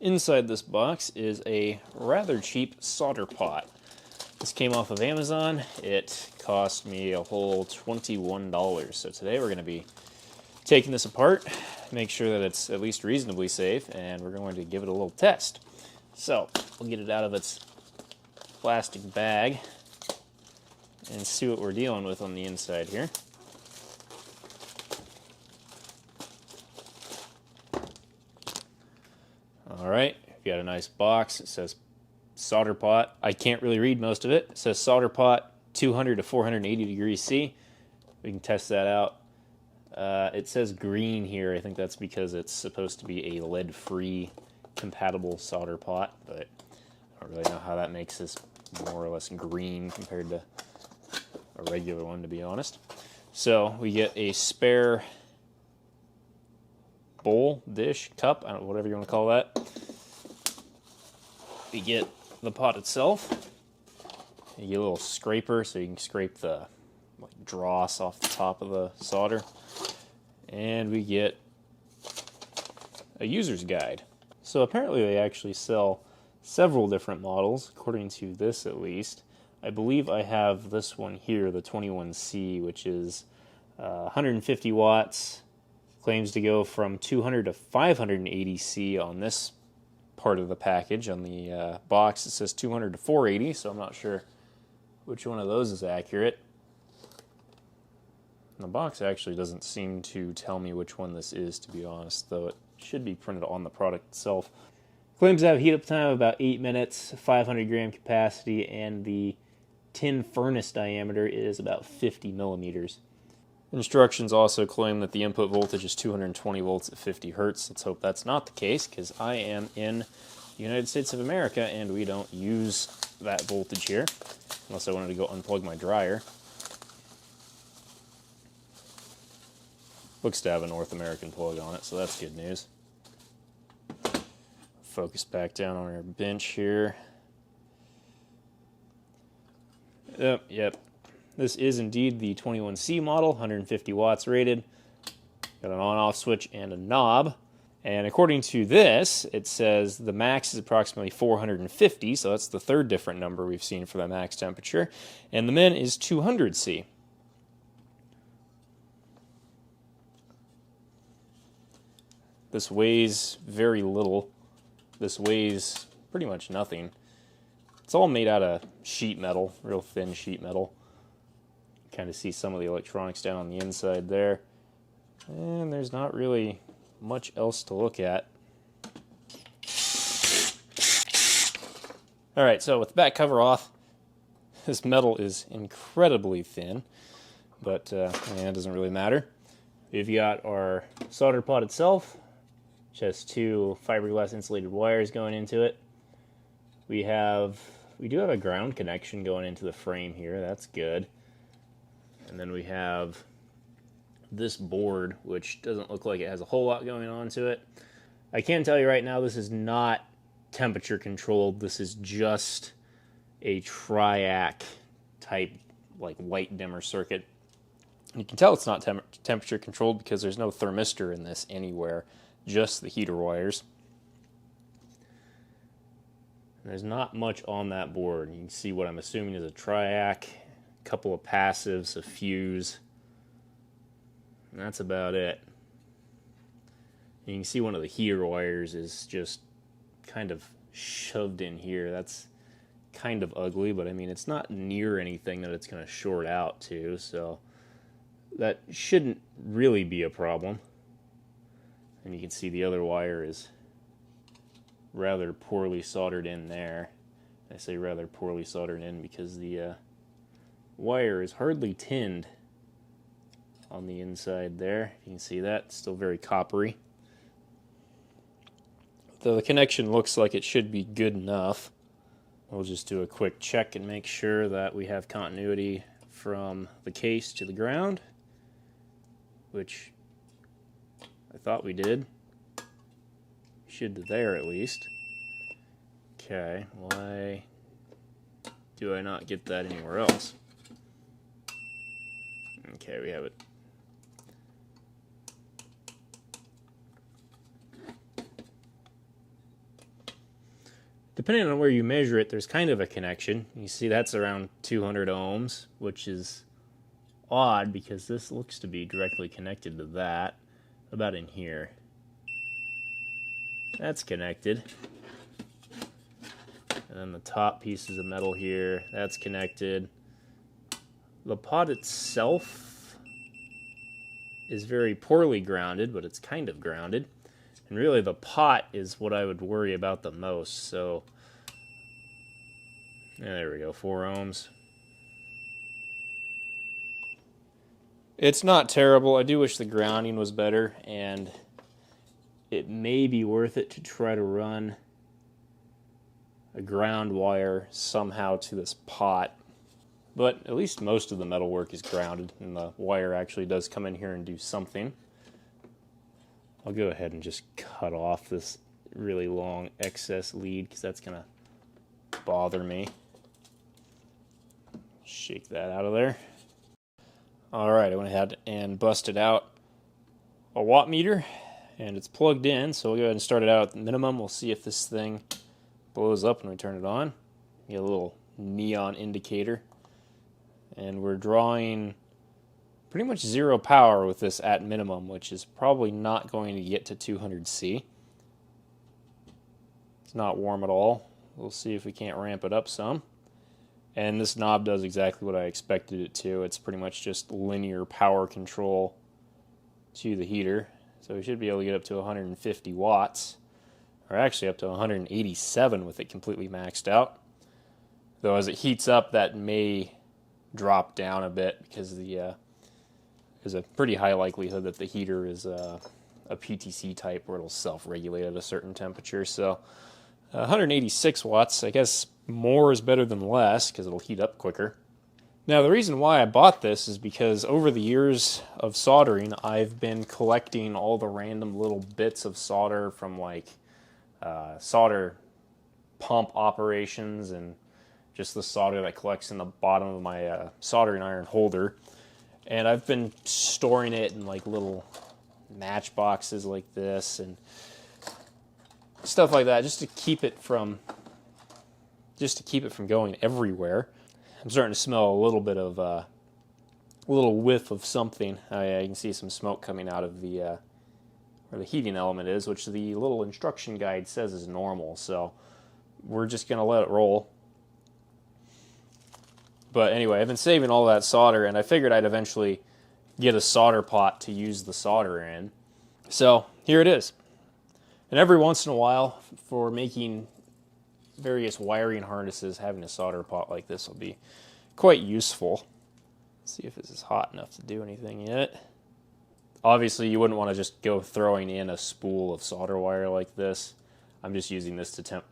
Inside this box is a rather cheap solder pot. This came off of Amazon. It cost me a whole $21. So today we're going to be taking this apart, make sure that it's at least reasonably safe, and we're going to give it a little test. So we'll get it out of its plastic bag and see what we're dealing with on the inside here. Alright, we've got a nice box. It says solder pot. I can't really read most of it. It says solder pot 200 to 480 degrees C. We can test that out. It says green here. I think that's because it's supposed to be a lead-free compatible solder pot, but I don't really know how that makes this more or less green compared to a regular one, to be honest. So we get a spare bowl, dish, cup, I don't know, whatever you want to call that. We get the pot itself. You get a little scraper so you can scrape the dross off the top of the solder. And we get a user's guide. So apparently they actually sell several different models, according to this at least. I believe I have this one here, the 21C, which is 150 watts, claims to go from 200 to 580 C on this part of the package. On the box it says 200 to 480, so I'm not sure which one of those is accurate. And the box actually doesn't seem to tell me which one this is, to be honest, though it should be printed on the product itself. Claims to have heat up time of about 8 minutes, 500 gram capacity, and the tin furnace diameter is about 50 millimeters. Instructions also claim that the input voltage is 220 volts at 50 hertz. Let's hope that's not the case, because I am in the United States of America and we don't use that voltage here, unless I wanted to go unplug my dryer. Looks to have a North American plug on it, so that's good news. Focus back down on our bench here. Yep. This is indeed the 21C model, 150 watts rated. Got an on-off switch and a knob. And according to this, it says the max is approximately 450, so that's the third different number we've seen for the max temperature. And the min is 200C. This weighs very little. This weighs pretty much nothing. It's all made out of sheet metal, real thin sheet metal. Kind of see some of the electronics down on the inside there. And there's not really much else to look at. Alright, so with the back cover off, this metal is incredibly thin, but it doesn't really matter. We've got our solder pot itself, which has two fiberglass insulated wires going into it. We do have a ground connection going into the frame here, that's good. And then we have this board, which doesn't look like it has a whole lot going on to it. I can tell you right now, this is not temperature controlled. This is just a triac type, like light dimmer circuit. And you can tell it's not temperature controlled because there's no thermistor in this anywhere, just the heater wires. And there's not much on that board. You can see what I'm assuming is a triac, a couple of passives, a fuse, and that's about it. And you can see one of the heater wires is just kind of shoved in here. That's kind of ugly, but I mean, it's not near anything that it's going to short out to, so that shouldn't really be a problem. And you can see the other wire is rather poorly soldered in there. I say rather poorly soldered in because the wire is hardly tinned on the inside there. You can see that, it's still very coppery. Though the connection looks like it should be good enough. We'll just do a quick check and make sure that we have continuity from the case to the ground, which I thought we did. Should there at least. Okay, why do I not get that anywhere else? Okay, we have it. depending on where you measure it, there's kind of a connection. You see that's around 200 ohms, which is odd because this looks to be directly connected to that, about in here. That's connected. And then the top pieces of metal here, that's connected. The pot itself is very poorly grounded, but it's kind of grounded. And really the pot is what I would worry about the most. So, yeah, there we go, 4 ohms. It's not terrible. I do wish the grounding was better, and it may be worth it to try to run a ground wire somehow to this pot. But at least most of the metal work is grounded, and the wire actually does come in here and do something. I'll go ahead and just cut off this really long excess lead because that's going to bother me. Shake that out of there. Alright, I went ahead and busted out a watt meter, and it's plugged in, so we'll go ahead and start it out at the minimum. We'll see if this thing blows up when we turn it on. You get a little neon indicator. And we're drawing pretty much 0 power with this at minimum, which is probably not going to get to 200C. It's not warm at all. We'll see if we can't ramp it up some. And this knob does exactly what I expected it to. It's pretty much just linear power control to the heater. So we should be able to get up to 150 watts, or actually up to 187 with it completely maxed out. Though as it heats up, that may drop down a bit because there's a pretty high likelihood that the heater is a PTC type where it'll self-regulate at a certain temperature. So 186 watts, I guess more is better than less because it'll heat up quicker. Now the reason why I bought this is because over the years of soldering, I've been collecting all the random little bits of solder from like solder pump operations and just the solder that collects in the bottom of my soldering iron holder. And I've been storing it in like little match boxes like this and stuff like that just to keep it from going everywhere. I'm starting to smell a little bit of a little whiff of something. I can see some smoke coming out of the where the heating element is, which the little instruction guide says is normal. So we're just going to let it roll. But anyway, I've been saving all that solder, and I figured I'd eventually get a solder pot to use the solder in. So here it is. And every once in a while, for making various wiring harnesses, having a solder pot like this will be quite useful. Let's see if this is hot enough to do anything yet. Obviously, you wouldn't want to just go throwing in a spool of solder wire like this. I'm just using this to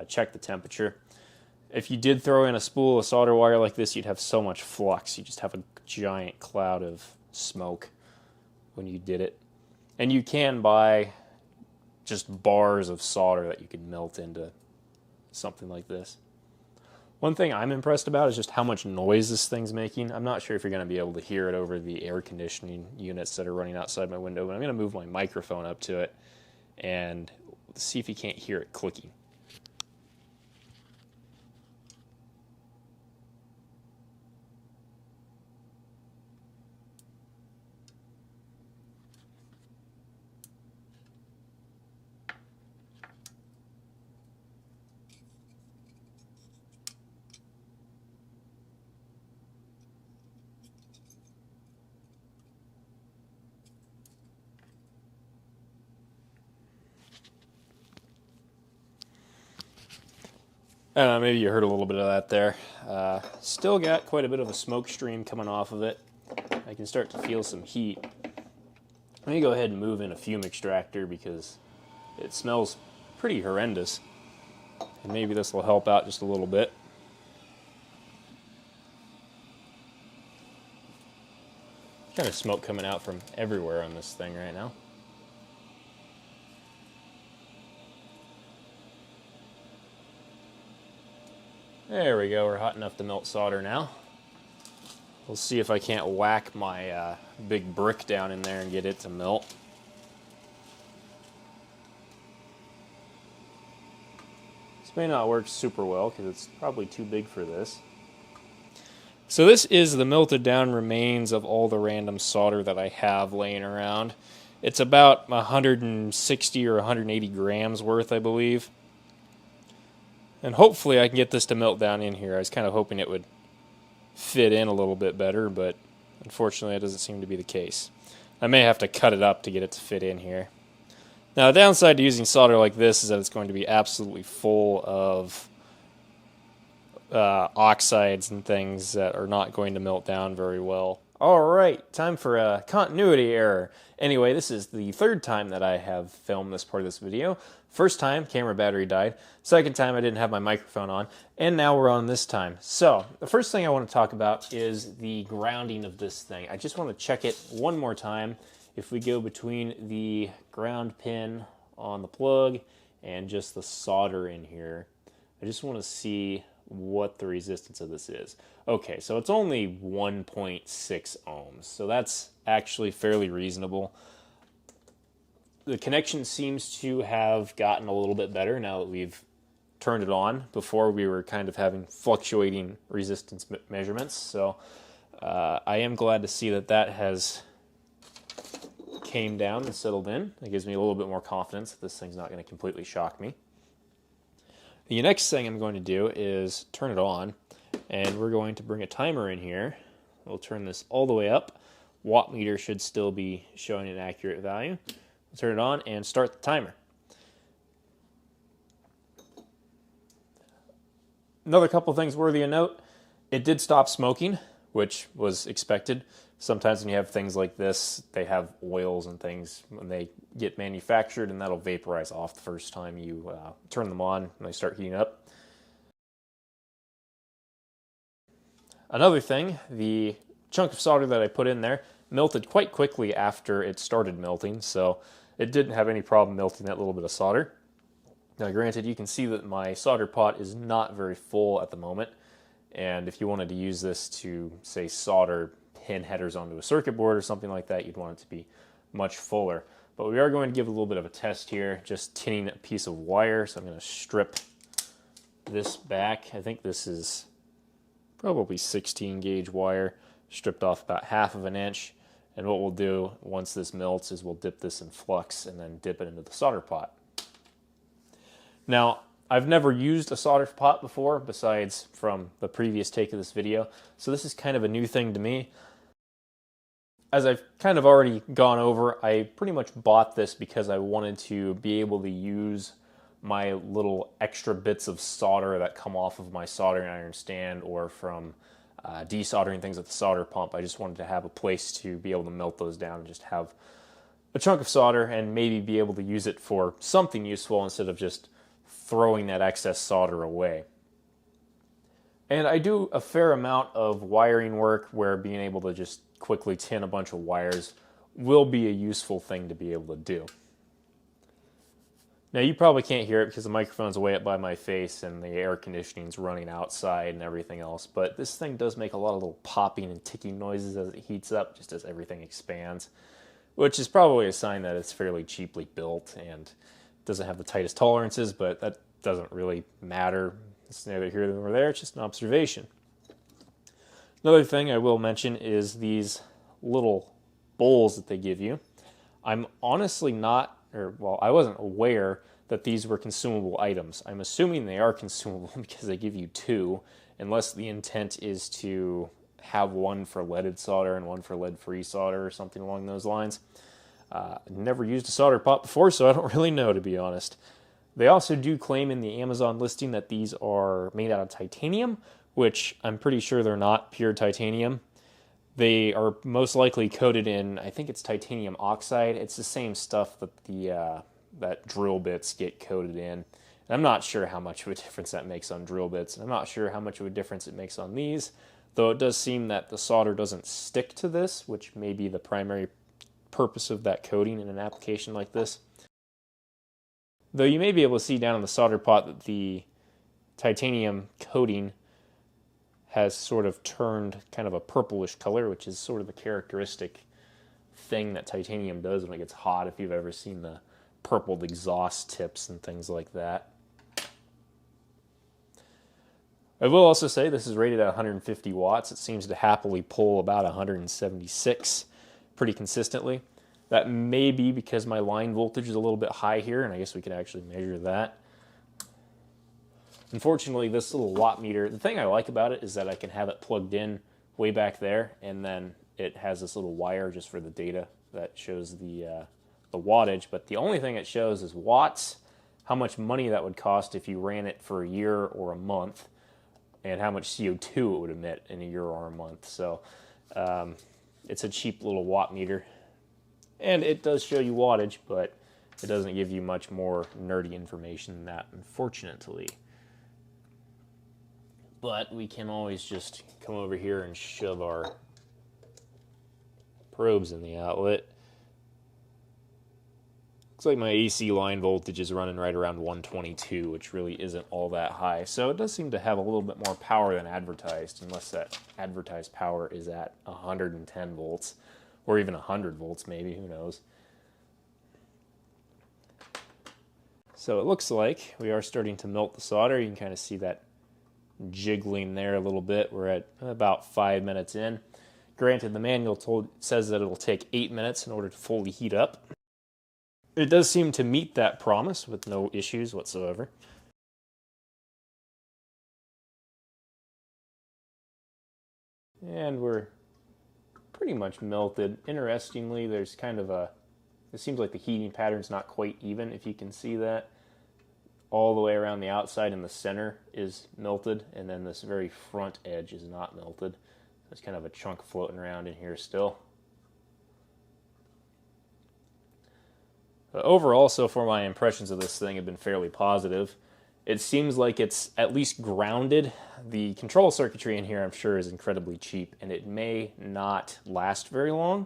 check the temperature. If you did throw in a spool of solder wire like this, you'd have so much flux. You just have a giant cloud of smoke when you did it. And you can buy just bars of solder that you can melt into something like this. One thing I'm impressed about is just how much noise this thing's making. I'm not sure if you're going to be able to hear it over the air conditioning units that are running outside my window, but I'm going to move my microphone up to it and see if you can't hear it clicking. I don't know, maybe you heard a little bit of that there. Still got quite a bit of a smoke stream coming off of it. I can start to feel some heat. Let me go ahead and move in a fume extractor because it smells pretty horrendous. And maybe this will help out just a little bit. Kind of smoke coming out from everywhere on this thing right now. There we go, we're hot enough to melt solder now. We'll see if I can't whack my big brick down in there and get it to melt. It's This may not work super well because it's probably too big for this. So this is the melted down remains of all the random solder that I have laying around. It's about 160 or 180 grams worth, I believe. And hopefully I can get this to melt down in here. I was kind of hoping it would fit in a little bit better, but unfortunately that doesn't seem to be the case. I may have to cut it up to get it to fit in here. Now the downside to using solder like this is that it's going to be absolutely full of oxides and things that are not going to melt down very well. Alright, time for a continuity error. Anyway, this is the third time that I have filmed this part of this video. First time, camera battery died. Second time, I didn't have my microphone on. And now we're on this time. So, the first thing I want to talk about is the grounding of this thing. I just want to check it one more time. If we go between the ground pin on the plug and just the solder in here, I just want to see what the resistance of this is. Okay, so it's only 1.6 ohms, so that's actually fairly reasonable. The connection seems to have gotten a little bit better now that we've turned it on. Before we were kind of having fluctuating resistance measurements, so I am glad to see that that has came down and settled in. It gives me a little bit more confidence that this thing's not going to completely shock me. The next thing I'm going to do is turn it on, and we're going to bring a timer in here. We'll turn this all the way up. Watt meter should still be showing an accurate value. We'll turn it on and start the timer. Another couple things worthy of note. It did stop smoking, which was expected. Sometimes when you have things like this, they have oils and things when they get manufactured, and that'll vaporize off the first time you turn them on and they start heating up. Another thing, the chunk of solder that I put in there melted quite quickly after it started melting, so it didn't have any problem melting that little bit of solder. Now granted, you can see that my solder pot is not very full at the moment, and if you wanted to use this to, say, solder pin headers onto a circuit board or something like that, you'd want it to be much fuller. But we are going to give a little bit of a test here, just tinning a piece of wire. So I'm going to strip this back. I think this is probably 16 gauge wire, stripped off about 1/2 inch. And what we'll do once this melts is we'll dip this in flux and then dip it into the solder pot. Now, I've never used a solder pot before, besides from the previous take of this video, so this is kind of a new thing to me. As I've kind of already gone over, I pretty much bought this because I wanted to be able to use my little extra bits of solder that come off of my soldering iron stand or from desoldering things at the solder pump. I just wanted to have a place to be able to melt those down and just have a chunk of solder and maybe be able to use it for something useful instead of just throwing that excess solder away. And I do a fair amount of wiring work where being able to just quickly tin a bunch of wires will be a useful thing to be able to do. Now you probably can't hear it because the microphone's way up by my face and the air conditioning's running outside and everything else, but this thing does make a lot of little popping and ticking noises as it heats up, just as everything expands, which is probably a sign that it's fairly cheaply built and doesn't have the tightest tolerances, but that doesn't really matter. It's neither here nor there, it's just an observation. Another thing I will mention is these little bowls that they give you. I'm honestly not, I wasn't aware that these were consumable items. I'm assuming they are consumable because they give you 2, unless the intent is to have one for leaded solder and one for lead-free solder or something along those lines. Never used a solder pot before, so I don't really know, to be honest. They also do claim in the Amazon listing that these are made out of titanium, which I'm pretty sure they're not pure titanium. They are most likely coated in, I think it's titanium oxide. It's the same stuff that that drill bits get coated in. And I'm not sure how much of a difference that makes on drill bits, and I'm not sure how much of a difference it makes on these, though it does seem that the solder doesn't stick to this, which may be the primary purpose of that coating in an application like this. Though you may be able to see down in the solder pot that the titanium coating has sort of turned kind of a purplish color, which is sort of the characteristic thing that titanium does when it gets hot, if you've ever seen the purpled exhaust tips and things like that. I will also say this is rated at 150 watts. It seems to happily pull about 176 pretty consistently. That may be because my line voltage is a little bit high here, and I guess we could actually measure that. Unfortunately, this little watt meter, the thing I like about it is that I can have it plugged in way back there, and then it has this little wire just for the data that shows the wattage. But the only thing it shows is watts, how much money that would cost if you ran it for a year or a month, and how much CO2 it would emit in a year or a month. So it's a cheap little watt meter. And it does show you wattage, but it doesn't give you much more nerdy information than that, unfortunately. But we can always just come over here and shove our probes in the outlet. Looks like my AC line voltage is running right around 122, which really isn't all that high. So it does seem to have a little bit more power than advertised, unless that advertised power is at 110 volts. Or even 100 volts maybe, who knows. So it looks like we are starting to melt the solder. You can kind of see that jiggling there a little bit. We're at about 5 minutes in. Granted, the manual says that it'll take 8 minutes in order to fully heat up. It does seem to meet that promise with no issues whatsoever. And we're pretty much melted. Interestingly, there's kind of it seems like the heating pattern's not quite even, if you can see that. All the way around the outside and the center is melted, and then this very front edge is not melted. There's kind of a chunk floating around in here still. But overall, so far, my impressions of this thing have been fairly positive. It seems like it's at least grounded. The control circuitry in here, I'm sure, is incredibly cheap, and it may not last very long,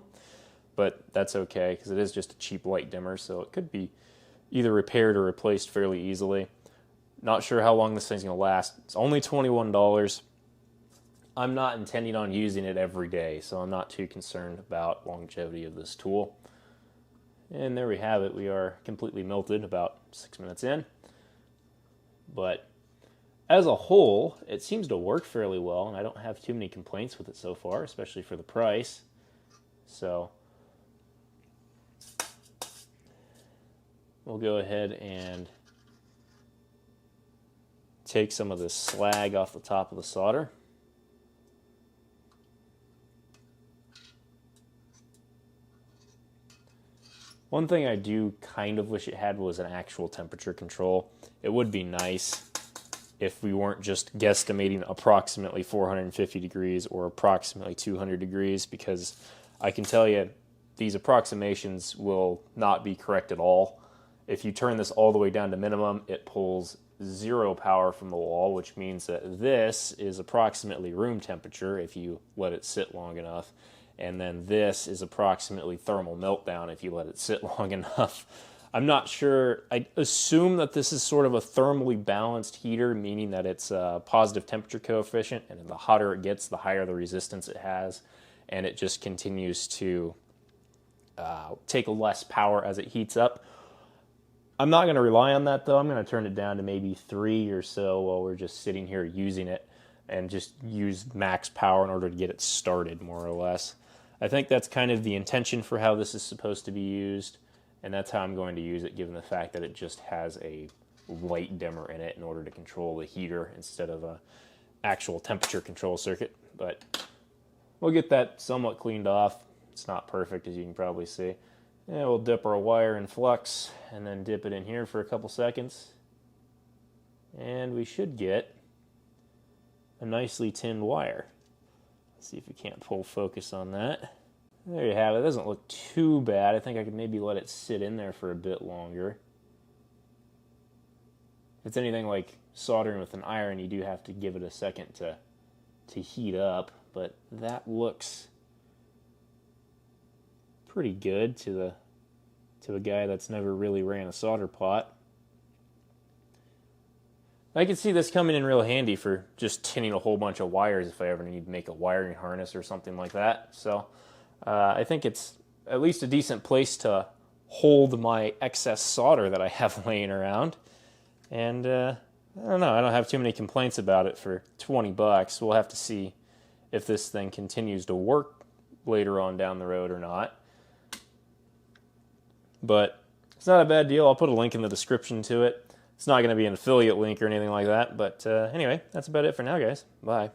but that's okay, because it is just a cheap light dimmer, so it could be either repaired or replaced fairly easily. Not sure how long this thing's going to last. It's only $21. I'm not intending on using it every day, so I'm not too concerned about longevity of this tool. And there we have it. We are completely melted about 6 minutes in. But as a whole, it seems to work fairly well, and I don't have too many complaints with it so far, especially for the price. So we'll go ahead and take some of this slag off the top of the solder. One thing I do kind of wish it had was an actual temperature control. It would be nice if we weren't just guesstimating approximately 450 degrees or approximately 200 degrees, because I can tell you these approximations will not be correct at all. If you turn this all the way down to minimum, it pulls zero power from the wall, which means that this is approximately room temperature if you let it sit long enough. And then this is approximately thermal meltdown if you let it sit long enough. I'm not sure. I assume that this is sort of a thermally balanced heater, meaning that it's a positive temperature coefficient, and the hotter it gets, the higher the resistance it has, and it just continues to take less power as it heats up. I'm not going to rely on that, though. I'm going to turn it down to maybe 3 or so while we're just sitting here using it, and just use max power in order to get it started, more or less. I think that's kind of the intention for how this is supposed to be used, and that's how I'm going to use it, given the fact that it just has a light dimmer in it in order to control the heater instead of a actual temperature control circuit. But we'll get that somewhat cleaned off. It's not perfect, as you can probably see. And we'll dip our wire in flux and then dip it in here for a couple seconds. And we should get a nicely tinned wire. Let's see if we can't pull focus on that. There you have it. It doesn't look too bad. I think I could maybe let it sit in there for a bit longer. If it's anything like soldering with an iron, you do have to give it a second to heat up, but that looks pretty good to a guy that's never really ran a solder pot. I could see this coming in real handy for just tinning a whole bunch of wires if I ever need to make a wiring harness or something like that. So I think it's at least a decent place to hold my excess solder that I have laying around. And I don't know. I don't have too many complaints about it for 20 bucks. We'll have to see if this thing continues to work later on down the road or not. But it's not a bad deal. I'll put a link in the description to it. It's not going to be an affiliate link or anything like that. But anyway, that's about it for now, guys. Bye.